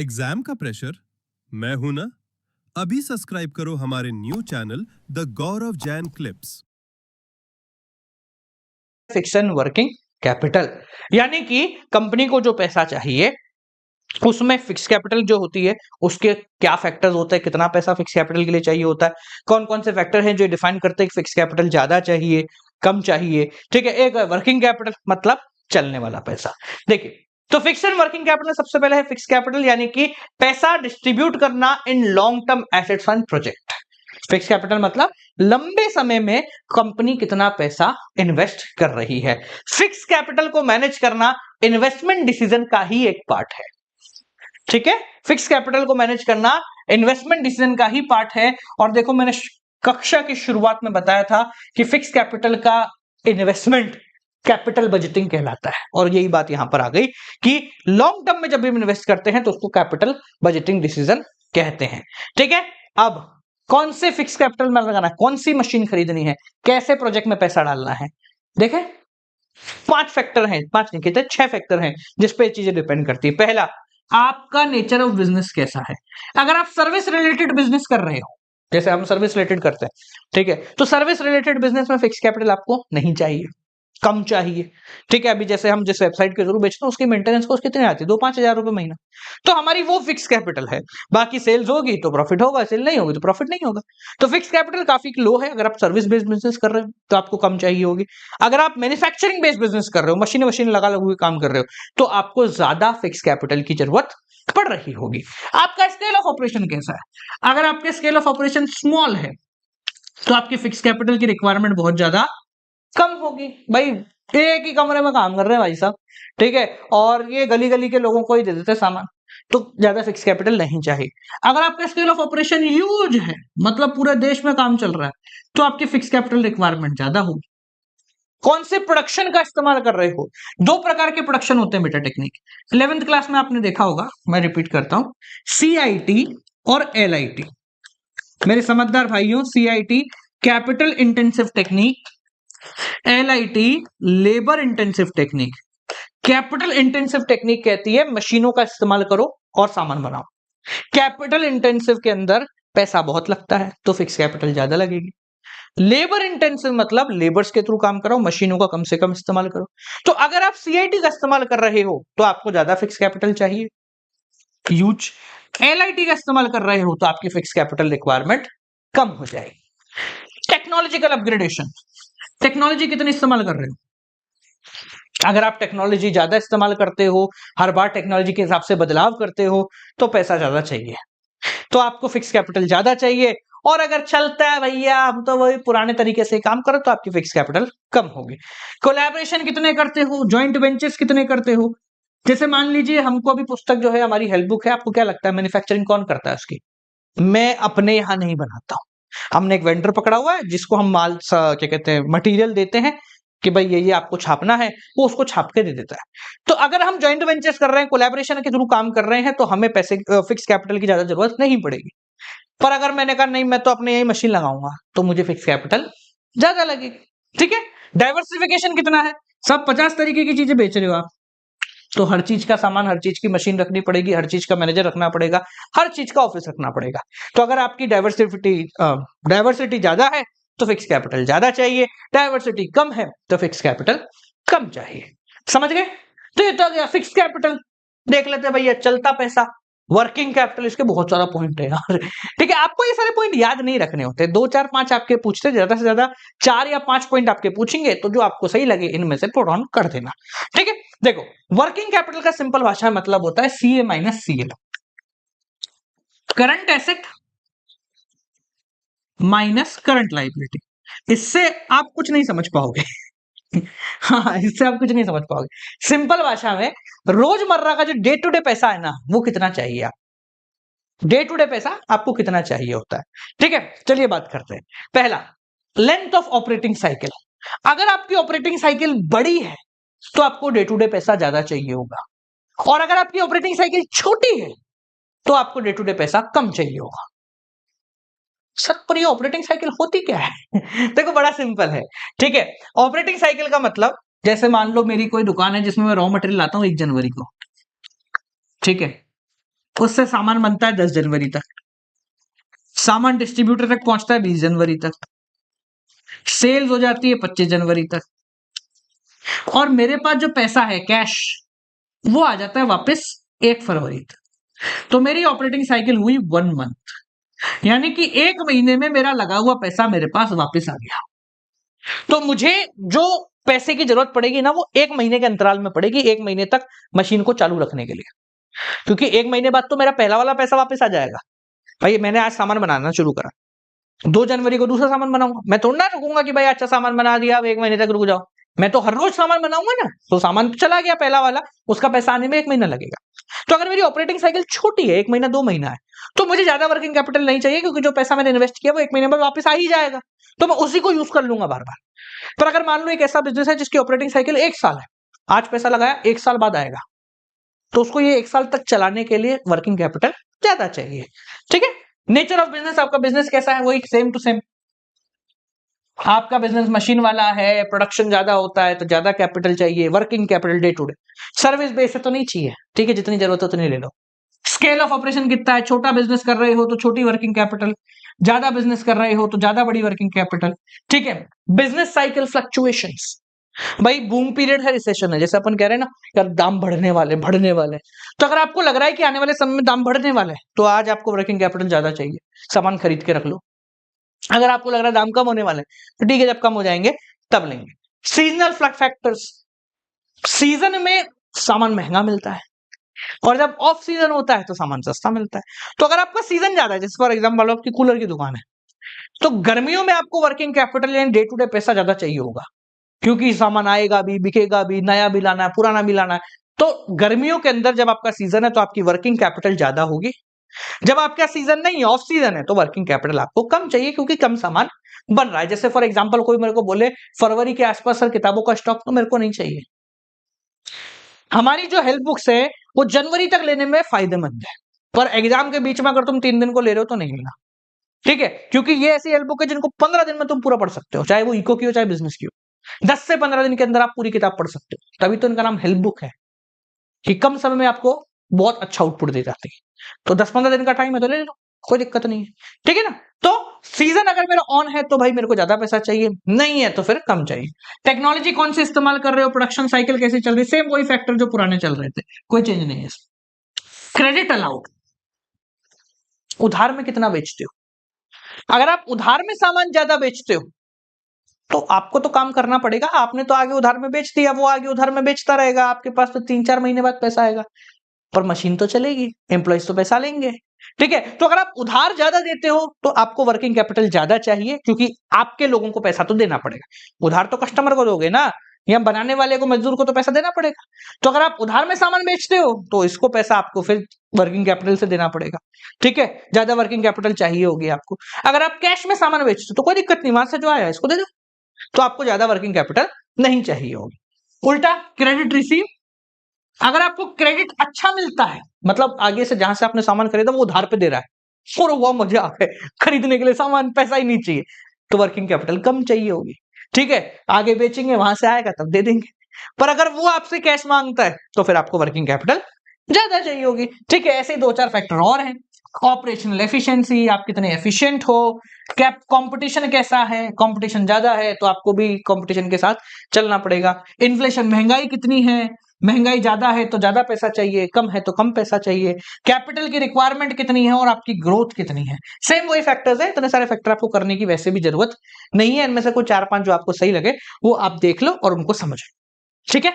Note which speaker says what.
Speaker 1: Exam का pressure? मैं हूं ना। अभी सब्सक्राइब करो हमारे new channel the Gaurav Jain clips.
Speaker 2: Fiction working capital यानी कि कंपनी को जो पैसा चाहिए उसमें फिक्स कैपिटल जो होती है उसके क्या फैक्टर्स होते हैं, कितना पैसा फिक्स कैपिटल के लिए चाहिए होता है, कौन कौन से फैक्टर हैं जो डिफाइन करते हैं कि फिक्स कैपिटल ज्यादा चाहिए कम चाहिए। ठीक है, एक वर्किंग कैपिटल मतलब चलने वाला पैसा। देखिए, तो फिक्स एंड वर्किंग कैपिटल सबसे पहले है फिक्स कैपिटल यानी कि पैसा डिस्ट्रीब्यूट करना in long term assets and project. Fix capital मतलब लंबे समय में कंपनी कितना पैसा इन्वेस्ट कर रही है। फिक्स कैपिटल को मैनेज करना इन्वेस्टमेंट डिसीजन का ही एक पार्ट है। ठीक है, फिक्स कैपिटल को मैनेज करना इन्वेस्टमेंट डिसीजन का ही पार्ट है। और देखो, मैंने कक्षा की शुरुआत में बताया था कि फिक्स कैपिटल का इन्वेस्टमेंट कैपिटल बजटिंग कहलाता है, और यही बात यहां पर आ गई कि लॉन्ग टर्म में जब भी हम इन्वेस्ट करते हैं तो उसको कैपिटल बजटिंग डिसीजन कहते हैं। ठीक है, अब कौन से फिक्स कैपिटल में लगाना है, कौन सी मशीन खरीदनी है, कैसे प्रोजेक्ट में पैसा डालना है। देखें, 5 फैक्टर हैं, 5 नहीं कहते 6 फैक्टर हैं जिसपे चीजें डिपेंड करती है। पहला, आपका नेचर ऑफ बिजनेस कैसा है। अगर आप सर्विस रिलेटेड बिजनेस कर रहे हो, जैसे हम सर्विस रिलेटेड करते हैं, ठीक है, तो सर्विस रिलेटेड बिजनेस में फिक्स कैपिटल आपको नहीं चाहिए, कम चाहिए। ठीक है, अभी जैसे हम जिस वेबसाइट के थ्रू बेचते हैं उसकी मेंटेनेंस कॉस्ट कितनी आती है, 2-5 हजार रुपए महीना, तो हमारी वो फिक्स कैपिटल है। बाकी सेल्स होगी तो प्रॉफिट होगा, सेल नहीं होगी तो प्रॉफिट नहीं होगा। तो फिक्स कैपिटल काफी लो है। अगर आप सर्विस बेस्ड बिजनेस कर रहे हो तो आपको कम चाहिए होगी। अगर आप मैन्युफैक्चरिंग बेस्ड बिजनेस कर रहे हो, मशीन मशीन लगा लगा काम कर रहे हो, तो आपको ज्यादा फिक्स कैपिटल की जरूरत पड़ रही होगी। आपका स्केल ऑफ ऑपरेशन कैसा है। अगर आपके स्केल ऑफ ऑपरेशन स्मॉल है तो आपकी फिक्स कैपिटल की रिक्वायरमेंट बहुत ज्यादा कम होगी। भाई, एक ही कमरे में काम कर रहे हैं भाई साहब, ठीक है, और ये गली गली के लोगों को ही दे देते सामान, तो ज्यादा फिक्स कैपिटल नहीं चाहिए। अगर आपका स्केल ऑफ ऑपरेशन ह्यूज है, मतलब पूरे देश में काम चल रहा है, तो आपकी फिक्स कैपिटल रिक्वायरमेंट ज्यादा होगी। कौन से प्रोडक्शन का इस्तेमाल कर रहे हो। 2 प्रकार के प्रोडक्शन होते हैं बेटा टेक्निक, 11th क्लास में आपने देखा होगा, मैं रिपीट करता हूं, CIT और LIT। मेरे समझदार भाइयों, CIT capital intensive technique, LIT labour intensive technique. Capital intensive technique कहती है मशीनों का इस्तेमाल करो और सामान बनाओ। कैपिटल इंटेंसिव के अंदर पैसा बहुत लगता है तो फिक्स कैपिटल ज्यादा लगेगी। लेबर इंटेंसिव मतलब लेबर्स के थ्रू काम करो, मशीनों का कम से कम इस्तेमाल करो। तो अगर आप CIT का इस्तेमाल कर रहे हो तो आपको ज्यादा फिक्स कैपिटल चाहिए, ह्यूज। LIT का इस्तेमाल कर रहे हो तो आपकी फिक्स कैपिटल रिक्वायरमेंट कम हो जाएगी। टेक्नोलॉजिकल अपग्रेडेशन, टेक्नोलॉजी कितनी इस्तेमाल कर रहे हो। अगर आप टेक्नोलॉजी ज्यादा इस्तेमाल करते हो, हर बार टेक्नोलॉजी के हिसाब से बदलाव करते हो, तो पैसा ज्यादा चाहिए, तो आपको फिक्स कैपिटल ज्यादा चाहिए। और अगर चलता है भैया हम तो वही पुराने तरीके से काम करो, तो आपकी फिक्स कैपिटल कम होगी। कोलैबोरेशन कितने करते हो, जॉइंट वेंचर्स कितने करते हो। जैसे मान लीजिए हमको अभी पुस्तक जो है हमारी हेल्प बुक है, आपको क्या लगता है मैन्युफैक्चरिंग कौन करता है उसकी। मैं अपने यहां नहीं बनाता हूं, हमने एक वेंडर पकड़ा हुआ है जिसको हम माल क्या कहते हैं मटेरियल देते हैं कि भाई ये आपको छापना है, वो उसको छाप के दे देता है। तो अगर हम जॉइंट वेंचर्स कर रहे हैं, कोलैबोरेशन के थ्रू काम कर रहे हैं, तो हमें पैसे फिक्स कैपिटल की ज्यादा जरूरत नहीं पड़ेगी। पर अगर मैंने कहा नहीं मैं तो अपने यही मशीन लगाऊंगा, तो मुझे फिक्स कैपिटल ज्यादा लगेगी। ठीक है, डाइवर्सिफिकेशन कितना है, सब 50 तरीके की चीजें बेच रहे हो आप, तो हर चीज का सामान, हर चीज की मशीन रखनी पड़ेगी, हर चीज का मैनेजर रखना पड़ेगा, हर चीज का ऑफिस रखना पड़ेगा। तो अगर आपकी डाइवर्सिटी ज्यादा है तो फिक्स कैपिटल ज्यादा चाहिए, डाइवर्सिटी कम है तो फिक्स कैपिटल कम चाहिए। समझ गए। तो ये तो आ गया फिक्स कैपिटल। देख लेते हैं भैया चलता पैसा, वर्किंग कैपिटल, इसके बहुत सारा पॉइंट है यार। ठीक है, आपको ये सारे पॉइंट याद नहीं रखने होते, 2 4 5 आपके पूछते, ज्यादा से ज्यादा 4 या 5 पॉइंट आपके पूछेंगे, तो जो आपको सही लगे इनमें से पुट ऑन कर देना। ठीक है, देखो, वर्किंग कैपिटल का सिंपल भाषा में मतलब होता है CA minus CL, current asset minus current liability. इससे आप कुछ नहीं समझ पाओगे। हाँ, इससे आप कुछ नहीं समझ पाओगे। सिंपल भाषा में रोजमर्रा का जो डे टू डे पैसा है ना, वो कितना चाहिए आप, डे टू डे पैसा आपको कितना चाहिए होता है। ठीक है, चलिए बात करते हैं। पहला, लेंथ ऑफ ऑपरेटिंग साइकिल। अगर आपकी ऑपरेटिंग साइकिल बड़ी है तो आपको डे टू डे पैसा ज्यादा चाहिए होगा, और अगर आपकी ऑपरेटिंग साइकिल छोटी है तो आपको डे टू डे पैसा कम चाहिए होगा। सर पर ये ऑपरेटिंग साइकिल होती क्या है। देखो, बड़ा सिंपल है। ठीक है, ऑपरेटिंग साइकिल का मतलब, जैसे मान लो मेरी कोई दुकान है जिसमें मैं रॉ मटेरियल लाता हूं 1 जनवरी को, ठीक है, उससे सामान बनता है 10 जनवरी तक, सामान डिस्ट्रीब्यूटर तक पहुंचता है 20 जनवरी तक, सेल्स हो जाती है 25 जनवरी तक, और मेरे पास जो पैसा है कैश वो आ जाता है वापस 1 फरवरी तक। तो मेरी ऑपरेटिंग साइकिल हुई 1 मंथ, यानी कि 1 महीने में मेरा लगा हुआ पैसा मेरे पास वापस आ गया। तो मुझे जो पैसे की जरूरत पड़ेगी ना वो 1 महीने के अंतराल में पड़ेगी, 1 महीने तक मशीन को चालू रखने के लिए, क्योंकि 1 महीने बाद तो मेरा पहला वाला पैसा वापस आ जाएगा। भाई मैंने आज सामान बनाना शुरू करा, 2 जनवरी को दूसरा सामान बनाऊंगा, मैं थोड़ा ना रुकूंगा कि भाई अच्छा सामान बना दिया अब 1 महीने तक रुक जाओ, मैं तो हर रोज सामान बनाऊंगा ना। तो सामान तो चला गया पहला वाला, उसका पैसा आने में 1 महीना लगेगा। तो अगर मेरी ऑपरेटिंग साइकिल छोटी है, 1 महीना 2 महीना है, तो मुझे ज्यादा वर्किंग कैपिटल नहीं चाहिए, क्योंकि जो पैसा मैंने इन्वेस्ट किया वो 1 महीने बाद वापस आ ही जाएगा, तो मैं उसी को यूज कर लूंगा बार बार। पर अगर मान लो एक ऐसा बिजनेस है जिसकी ऑपरेटिंग साइकिल 1 साल है, आज पैसा लगाया 1 साल बाद आएगा, तो उसको ये 1 साल तक चलाने के लिए वर्किंग कैपिटल ज्यादा चाहिए। ठीक है, नेचर ऑफ बिजनेस, आपका बिजनेस कैसा है वही सेम टू सेम। आपका बिजनेस मशीन वाला है, प्रोडक्शन ज्यादा होता है तो ज्यादा कैपिटल चाहिए, working capital day to day. Service base है तो नहीं चाहिए, ठीक है, जितनी जरूरत है उतनी ले लो। स्केल ऑफ ऑपरेशन कितना है, छोटा बिजनेस कर रहे हो तो छोटी वर्किंग कैपिटल, ज्यादा बिजनेस कर रहे हो तो ज्यादा बड़ी वर्किंग कैपिटल। ठीक है, बिजनेस साइकिल फ्लक्चुएशंस, भाई बूम पीरियड है, रिसेशन है, जैसे अपन कह रहे हैं ना यार दाम बढ़ने वाले, तो अगर आपको लग रहा है कि आने वाले समय में दाम बढ़ने वाले हैं तो आज आपको वर्किंग कैपिटल ज्यादा चाहिए, सामान खरीद के रख लो। अगर आपको लग रहा है दाम कम होने वाले तो ठीक है, जब कम हो जाएंगे तब लेंगे। सीजनल फैक्टर्स, सीजन में सामान महंगा मिलता है और जब ऑफ सीजन होता है तो सामान सस्ता मिलता है। तो अगर आपका सीजन ज्यादा है, जैसे फॉर एग्जाम्पल आपकी कूलर की दुकान है, तो गर्मियों में आपको वर्किंग कैपिटल यानी डे टू डे पैसा ज्यादा चाहिए होगा, क्योंकि सामान आएगा भी, बिकेगा भी, नया भी लाना है, पुराना भी लाना है। तो गर्मियों के अंदर जब आपका सीजन है तो आपकी वर्किंग कैपिटल ज्यादा होगी। जब आपका सीजन नहीं, ऑफ सीजन है, तो वर्किंग कैपिटल आपको कम चाहिए, क्योंकि कम सामान बन रहा है। जैसे फॉर एग्जांपल कोई मेरे को बोले फरवरी के आसपास सर किताबों का स्टॉक, तो मेरे को नहीं चाहिए। हमारी जो हेल्प बुक्स है वो जनवरी तक लेने में फायदेमंद है, पर एग्जाम के बीच में अगर तुम 3 दिन को ले रहे हो तो नहीं लेना, ठीक है, क्योंकि ये ऐसी हेल्प बुक है जिनको 15 दिन में तुम पूरा पढ़ सकते हो, चाहे वो इको की हो चाहे बिजनेस की हो। 10 से 15 दिन के अंदर आप पूरी किताब पढ़ सकते हो, तभी तो इनका नाम हेल्प बुक है, कि कम समय में आपको बहुत अच्छा आउटपुट दे जाती है। तो 10-15 दिन का टाइम है तो ले लो, कोई दिक्कत नहीं है, ठीक है ना। तो सीजन अगर मेरा ऑन है तो भाई मेरे को ज्यादा पैसा चाहिए, नहीं है तो फिर कम चाहिए। टेक्नोलॉजी कौन सी इस्तेमाल कर रहे हो, प्रोडक्शन साइकिल कैसे चल रही है, सेम वही फैक्टर जो पुराने चल रहे थे, कोई चेंज नहीं है। क्रेडिट अलाउड, उधार में कितना बेचते हो, अगर आप उधार में सामान ज्यादा बेचते हो तो आपको तो काम करना पड़ेगा, आपने तो आगे उधार में बेच दिया, वो आगे उधार में बेचता रहेगा, आपके पास तो 3-4 महीने बाद पैसा आएगा, पर मशीन तो चलेगी, एम्प्लॉइज तो पैसा लेंगे, ठीक है। तो अगर आप उधार ज्यादा देते हो तो आपको वर्किंग कैपिटल ज्यादा चाहिए, क्योंकि आपके लोगों को पैसा तो देना पड़ेगा। उधार तो कस्टमर को दोगे ना, या बनाने वाले को, मजदूर को तो पैसा देना पड़ेगा। तो अगर आप उधार में सामान बेचते हो तो इसको पैसा आपको फिर वर्किंग कैपिटल से देना पड़ेगा, ठीक है, ज्यादा वर्किंग कैपिटल चाहिए होगी आपको। अगर आप कैश में सामान बेचते हो तो कोई दिक्कत नहीं, वहां से जो आया इसको दे दो, तो आपको ज्यादा वर्किंग कैपिटल नहीं चाहिए होगी। उल्टा क्रेडिट रिसीव, अगर आपको क्रेडिट अच्छा मिलता है, मतलब आगे से जहां से आपने सामान खरीदा वो उधार पे दे रहा है और वो मजा आ गए, खरीदने के लिए सामान पैसा ही नहीं चाहिए, तो वर्किंग कैपिटल कम चाहिए होगी, ठीक है। आगे बेचेंगे, वहां से आएगा तब दे देंगे। पर अगर वो आपसे कैश मांगता है तो फिर आपको वर्किंग कैपिटल ज्यादा चाहिए होगी, ठीक है। ऐसे 2-4 फैक्टर और हैं। ऑपरेशनल एफिशिएंसी, आप कितने एफिशिएंट हो, क्या कंपटीशन कैसा है, कंपटीशन ज्यादा है तो आपको भी कंपटीशन के साथ चलना पड़ेगा। इन्फ्लेशन, महंगाई कितनी है, महंगाई ज्यादा है तो ज्यादा पैसा चाहिए, कम है तो कम पैसा चाहिए। कैपिटल की रिक्वायरमेंट कितनी है और आपकी ग्रोथ कितनी है, सेम वही फैक्टर्स है। इतने सारे फैक्टर आपको करने की वैसे भी जरूरत नहीं है, इनमें से कोई 4-5 जो आपको सही लगे वो आप देख लो और उनको समझो, ठीक है।